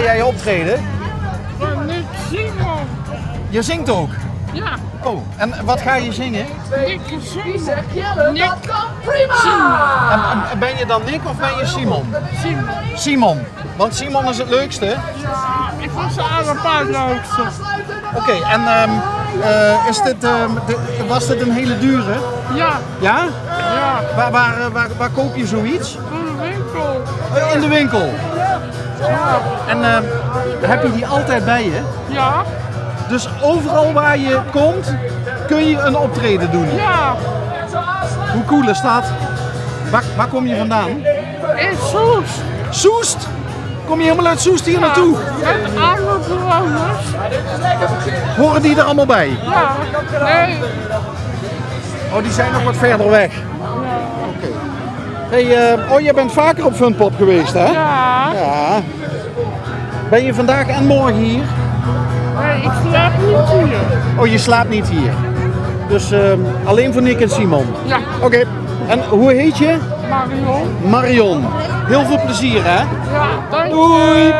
jij optreden? Van Nick Simon. Je zingt ook? Ja, Oh, en wat ga je zingen? Nick Simon. Nick En ben je dan Nick of ben je Simon? Simon. Simon. Want Simon is het leukste. Ja, ik vond ze allemaal het leukste. Oké, en is dit, was dit een hele dure? Ja, Ja? ja, Waar koop je zoiets? van de winkel. In de winkel. En heb je die altijd bij je? Ja, Dus overal waar je komt, kun je een optreden doen. ja. Hoe cool is dat? Waar kom je vandaan? In Soes. Soest! Kom je helemaal uit Soest hier naartoe? Met alle bewoners. Horen die er allemaal bij? Ja, nee. Oh, die zijn nog wat verder weg. Oké. Hey, jij bent vaker op Funpop geweest, hè? Ja, Ja. Ben je vandaag en morgen hier? nee, ik slaap niet hier. Oh, je slaapt niet hier. Dus alleen voor Nick en Simon. Ja, Oké. En hoe heet je? Marion. Marion. Heel veel plezier, hè? Ja, dank je. Doei.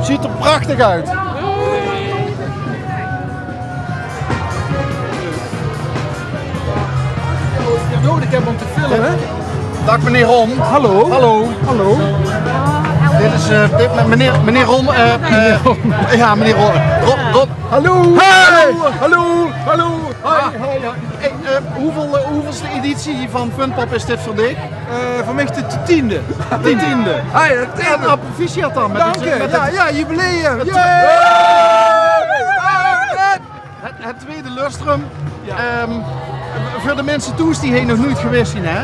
Ziet er prachtig uit. Doei. Ik heb om te filmen. Dag meneer Ron. Hallo. Hallo. Hallo. Dit is meneer Ron. Ja, meneer Ron. Ron. Hallo. Hey. Hallo. Hallo. Hoi. Hey, hoeveelste editie van Funpop is dit voor dich? Voor mij is het de 10e. De 10e. Hi, de 10e. Ja, nou, proficiat dan. Met Dank je. Ja, jubileum. Het tweede lustrum. Voor de mensen thuis die hier nog nooit geweest zijn, hè?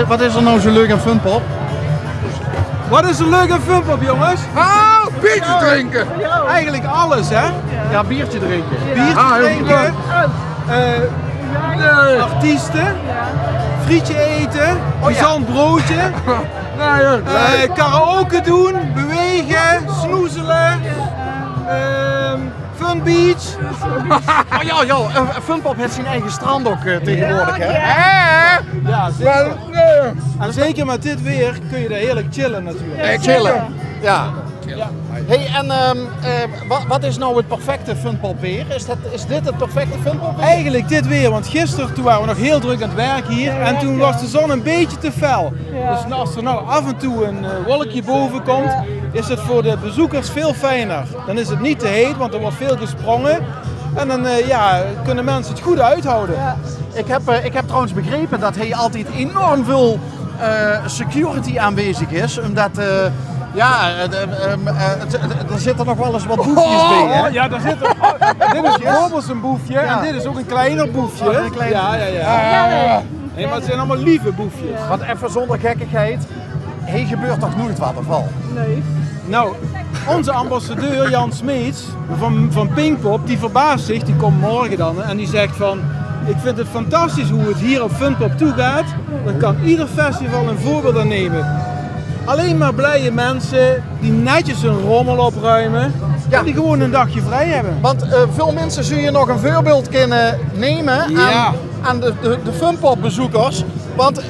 Wat is er nou zo leuk aan Funpop? Wat is er leuk aan Funpop, jongens? Biertje drinken. Eigenlijk alles, hè? Ja, biertje drinken. Biertje drinken. Artiesten. Frietje eten. Gezond broodje. Karaoke doen. Bewegen. Snoezelen. Fun Beach. Oh ja, Funpop heeft zijn eigen strand ook tegenwoordig, hè? Ja, zeker. En zeker met dit weer kun je daar heerlijk chillen natuurlijk. Chillen. Ja. Hey, en wat is nou het perfecte Funpop weer? Is dit het perfecte Funpop weer? Eigenlijk dit weer, want gisteren toen waren we nog heel druk aan het werk hier en toen was de zon een beetje te fel. Dus als er nou af en toe een wolkje boven komt, is het voor de bezoekers veel fijner. Dan is het niet te heet, want er wordt veel gesprongen en dan kunnen mensen het goed uithouden. Ik heb trouwens begrepen dat hij altijd enorm veel security aanwezig is, omdat er zitten nog wel eens wat boefjes bij, hè? Ja, daar zit er. Dit is bijvoorbeeld een boefje en dit is ook een kleiner boefje. Ja. Nee, maar het zijn allemaal lieve boefjes. Want even zonder gekkigheid, hier gebeurt toch nooit wat, of wel? Nou, onze ambassadeur Jan Smeets van Pinkpop, die verbaast zich, die komt morgen dan en die zegt van: ik vind het fantastisch hoe het hier op Funpop toegaat. Dan kan ieder festival een voorbeeld aan nemen. Alleen maar blije mensen die netjes hun rommel opruimen en die gewoon een dagje vrij hebben. Want veel mensen zullen je nog een voorbeeld kunnen nemen aan de Funpop bezoekers. Want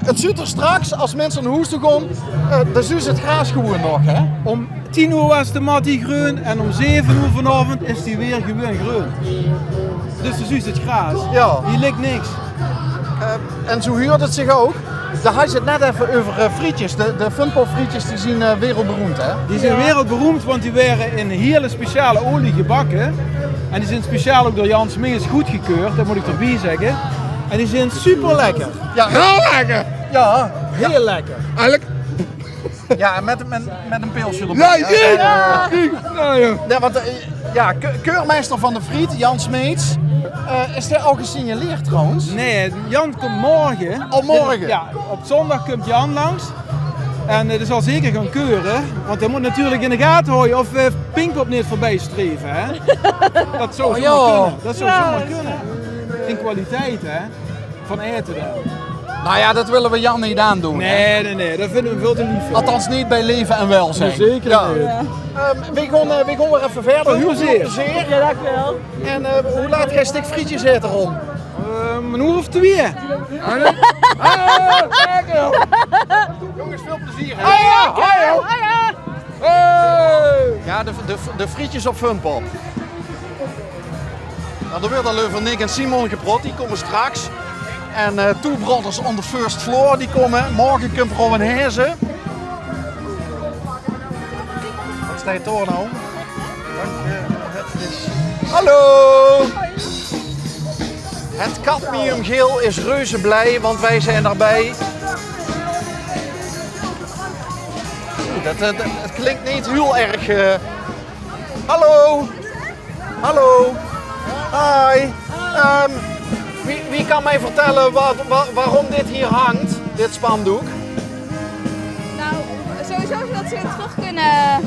het ziet er straks, als mensen naar huis toe gaan, dan zie je het gras gewoon nog, hè? Om 10 uur was de mattie groen en om 7 uur vanavond is die weer gewoon groen. Dus dan zie je het gras. Ja. Hier ligt niks. En zo huurt het zich ook. Daar had je het net even over frietjes. De Funpop frietjes die zijn wereldberoemd, hè? Die zijn wereldberoemd, want die werden in hele speciale olie gebakken. En die zijn speciaal ook door Jan Smeets goedgekeurd, dat moet ik erbij zeggen. En die zijn super lekker. Ja, heel lekker! Ja, Heel lekker. eigenlijk. Ja, met een pilsje erbij. Ja, want keurmeester van de friet, Jan Smeets, is hij al gesignaleerd trouwens? Nee, Jan komt morgen. Al morgen? Ja, op zondag komt Jan langs. En dat zal zeker gaan keuren, want hij moet natuurlijk in de gaten houden of we Pinkpop niet voorbij streven. Hè? Dat zou zomaar kunnen. Dat zou zomaar kunnen. In kwaliteit, hè? Van eten dan. Nou ja, dat willen we Jan niet aandoen. Nee, dat vinden we veel te lief. Althans niet bij leven en welzijn. Zeker niet. We gaan weer even verder. Veel plezier. Ja, dankjewel. En hoe laat ga je stik frietjes eten, Ron? Een uur of 2. Jongens, veel plezier. Ja. Ja, de frietjes op Funpop. Nou, er wordt al over Nick en Simon geprot, die komen straks. En Two Brothers on the First Floor, die komen. Morgen komt Robin Hezen. Wat sta je door nou? Hallo! Het cadmiumgeel is reuze blij, want wij zijn erbij. Het klinkt niet heel erg. Hallo! Hallo! Hi! Wie kan mij vertellen waarom dit hier hangt, dit spandoek? Nou, sowieso zodat ze het terug kunnen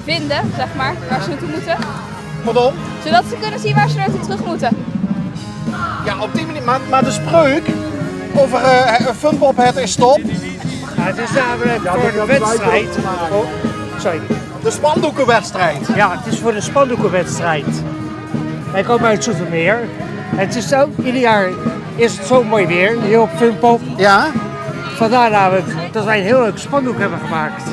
vinden, zeg maar, waar ze naartoe moeten. Pardon? Zodat ze kunnen zien waar ze naartoe terug moeten. Ja, op die manier. Maar de spreuk over Funpop het is stop. Ja, het is namelijk voor de wedstrijd. Oh, sorry. De spandoekenwedstrijd. Ja, het is voor de spandoekenwedstrijd. Wij komen uit Zoetermeer. En het is ook, ieder jaar is het zo mooi weer, hier op Funpop. Ja? Vandaar namelijk dat wij een heel leuk spandoek hebben gemaakt.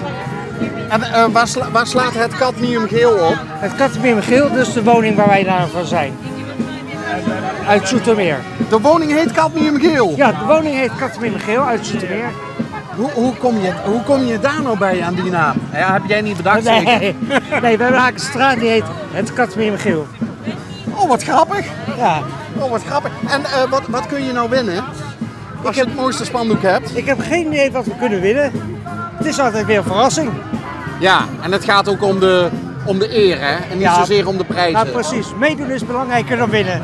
En waar slaat het cadmiumgeel op? Het cadmiumgeel, dus de woning waar wij daarvan zijn. Uit Zoetermeer. De woning heet cadmiumgeel? Ja, de woning heet cadmiumgeel uit Zoetermeer. Hoe kom je daar nou bij aan die naam? Ja, heb jij niet bedacht zeker? Nee, we hebben een straat die heet het cadmiumgeel. Oh, wat grappig. Ja. Oh, wat grappig. En wat kun je nou winnen als je het mooiste spandoek hebt? Ik heb geen idee wat we kunnen winnen. Het is altijd weer een verrassing. Ja, en het gaat ook om de eer, hè? En niet zozeer om de prijzen. Ja, precies. Meedoen is belangrijker dan winnen.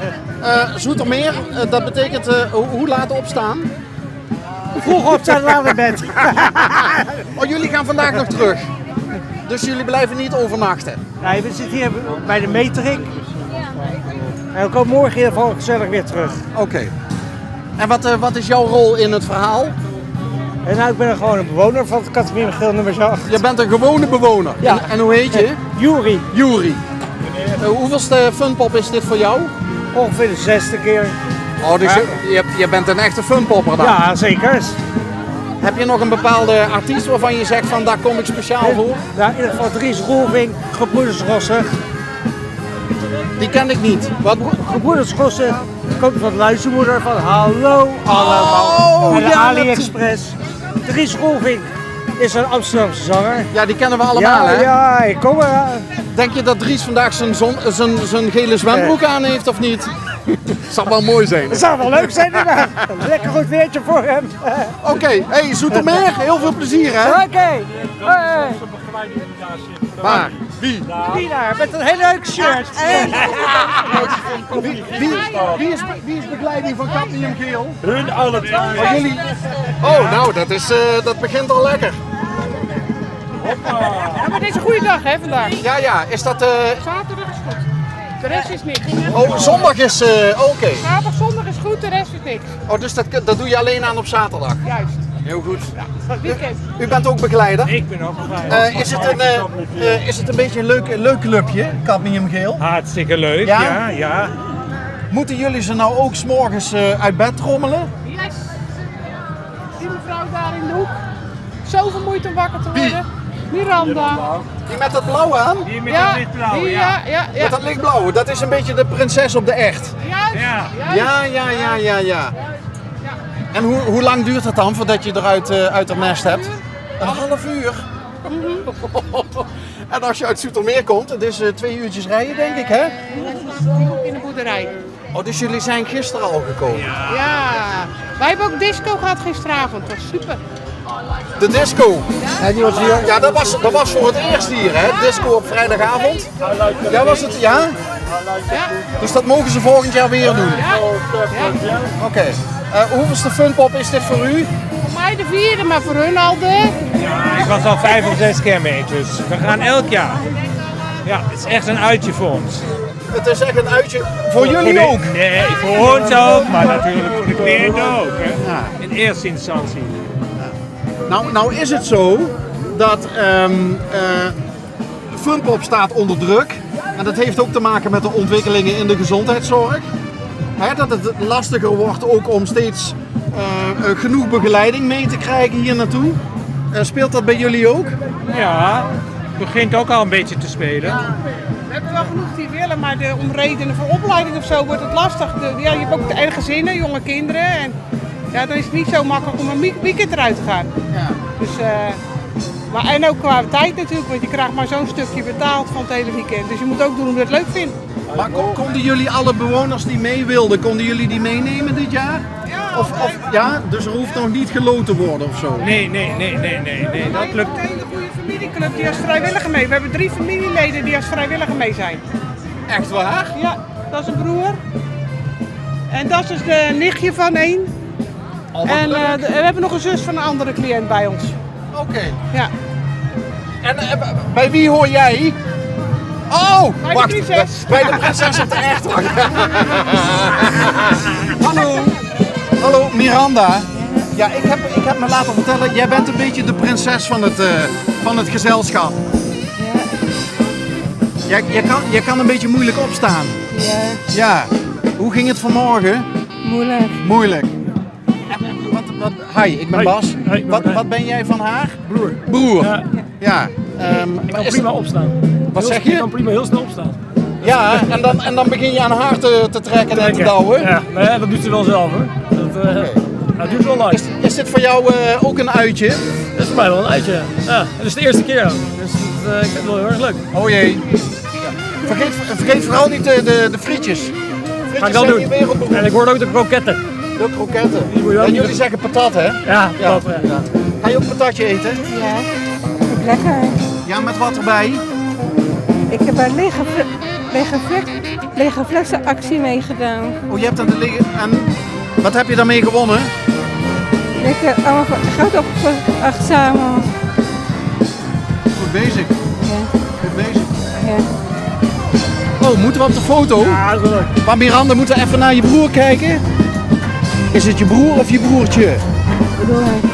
Zoetermeer, dat betekent hoe laat opstaan? Vroeg opstaan, laat naar bed. Oh, jullie gaan vandaag nog terug. Dus jullie blijven niet overnachten? Nee, we zitten hier bij de metering. En we komen morgen in ieder geval gezellig weer terug. Oké. En wat is jouw rol in het verhaal? En nou, ik ben gewoon een bewoner van het cadmiumgeel nummer 8. Je bent een gewone bewoner. Ja. En hoe heet je? Juri. Juri. Hoeveelste Funpop is dit voor jou? Ongeveer de 6e keer. Oh, dus je bent een echte Funpopper dan? Ja, zeker. Heb je nog een bepaalde artiest waarvan je zegt van daar kom ik speciaal voor? Ja, in ieder geval Dries Roelvink, Gebroeders Rossen. Die ken ik niet. Wat? Gebroeders Rossen komt van de luistermoeder van Hallo Allemaal. En de AliExpress. Dries Roelvink is een Amsterdamse zanger. Ja, die kennen we allemaal, ja, hè? Ja, ik kom eraan. Denk je dat Dries vandaag zijn gele zwembroek aan heeft of niet? Zou wel mooi zijn. Het zou wel leuk zijn, maar een lekker goed weertje voor hem. Oké, hey, Zoetermeer, heel veel plezier, hè? Oké. Waar? Wie? Die daar, met een heel leuk shirt. Wie is begeleiding van cadmiumgeel? Hun alle twee. Oh, jullie? Oh, nou, dat begint al lekker. Ja, maar dit is een goede dag hè, vandaag. Ja, is dat... Zaterdag is goed. De rest is niks. Oh, zondag is... Oké. Zaterdag, zondag is goed, de rest is niks. Oh, dus dat doe je alleen aan op zaterdag? Juist. Heel goed. Weekend. U bent ook begeleider? Ik ben ook blij. Is het een beetje een leuk clubje, cadmiumgeel? Hartstikke leuk, Ja? ja. Moeten jullie ze nou ook 's morgens uit bed trommelen? Yes. Die mevrouw daar in de hoek. Zo vermoeid om wakker te worden. Miranda. Die met dat blauwe aan? Die met Ja, het lichtblauw, die, ja. Met dat lichtblauwe, dat is een beetje de prinses op de echt. Juist. Ja. Juist. Ja. En hoe lang duurt het dan voordat je eruit uit het nest hebt? Een half uur. En als je uit Zoetermeer komt, het is 2 uurtjes rijden denk ik, hè? In de boerderij. Oh, dus jullie zijn gisteren al gekomen? Ja. Wij hebben ook disco gehad gisteravond. Dat was super. De disco. En die was hier? Ja, dat was voor het eerst hier, hè? Disco op vrijdagavond. Ja, was het? Ja? Ja. Dus dat mogen ze volgend jaar weer doen? Ja. Oké. Hoeveelste Funpop is dit voor u? Voor mij de 4e, maar voor hun al de... Ik was al 5 of 6 keer mee, dus we gaan elk jaar. Ja, het is echt een uitje voor ons. Het is echt een uitje. Voor jullie ook? Nee, voor ons ook, maar natuurlijk voor de cliënten ook. Hè? Ja. In eerste instantie. Nou is het zo dat Funpop staat onder druk. En dat heeft ook te maken met de ontwikkelingen in de gezondheidszorg. Hè, dat het lastiger wordt ook om steeds genoeg begeleiding mee te krijgen hier naartoe. Speelt dat bij jullie ook? Ja, begint ook al een beetje te spelen. We hebben wel genoeg die willen, maar om redenen voor opleiding of zo wordt het lastig. Je hebt ook eigen gezinnen, jonge kinderen. En ja, dan is het niet zo makkelijk om een weekend eruit te gaan. Ja. Dus, en ook qua tijd natuurlijk, want je krijgt maar zo'n stukje betaald van het hele weekend. Dus je moet ook doen omdat je het leuk vindt. Maar konden jullie alle bewoners die mee wilden, konden jullie die meenemen dit jaar? Ja, Ja, dus er hoeft nog niet geloten te worden of zo? Nee, dat lukt. een hele goede familieclub die als vrijwilliger mee. We hebben 3 familieleden die als vrijwilliger mee zijn. Echt waar? Ja, dat is een broer. En dat is dus de nichtje van één. En we hebben nog een zus van een andere cliënt bij ons. Oké. Ja. En bij wie hoor jij? Oh, Bij de wacht. prinses. Bij de prinses op de echt. Hallo. Hallo, Miranda. Ja, ik heb me laten vertellen, jij bent een beetje de prinses van het gezelschap. Ja. Je kan een beetje moeilijk opstaan. Ja, Ja. Hoe ging het vanmorgen? moeilijk. Moeilijk. Hi, ik ben Bas. Wat ben jij van haar? Broer. Ja. Ik kan prima opstaan. Wat zeg Ik je? kan prima heel snel opstaan. Ja, en dan begin je aan haar te trekken en te douwen. Ja, nee, dat doet ze wel zelf hoor. Dat duurt wel lang. Is dit voor jou ook een uitje? Dat is voor mij wel een uitje. Ja, het is de eerste keer. Dus ik vind het wel heel erg leuk. Oh jee. Vergeet vooral niet de frietjes. Ga ik wel doen. En ik hoor ook de kroketten. De kroketten. Die moet je ook En niet jullie zeggen patat, hè? Ja, dat. Ja. Ga je ook patatje eten? Ja, lekker. Ja, met wat erbij? Ik heb een lege flexen actie meegedaan. Oh, je hebt aan de liggen. En wat heb je daarmee gewonnen? Lekker allemaal geld opgebracht samen. Goed bezig. Ja, Goed bezig. ja. Oh, moeten we op de foto? Ja, dat is wel leuk. Maar Miranda, moeten we even naar je broer kijken? Is het je broer of je broertje? Bedoel ik.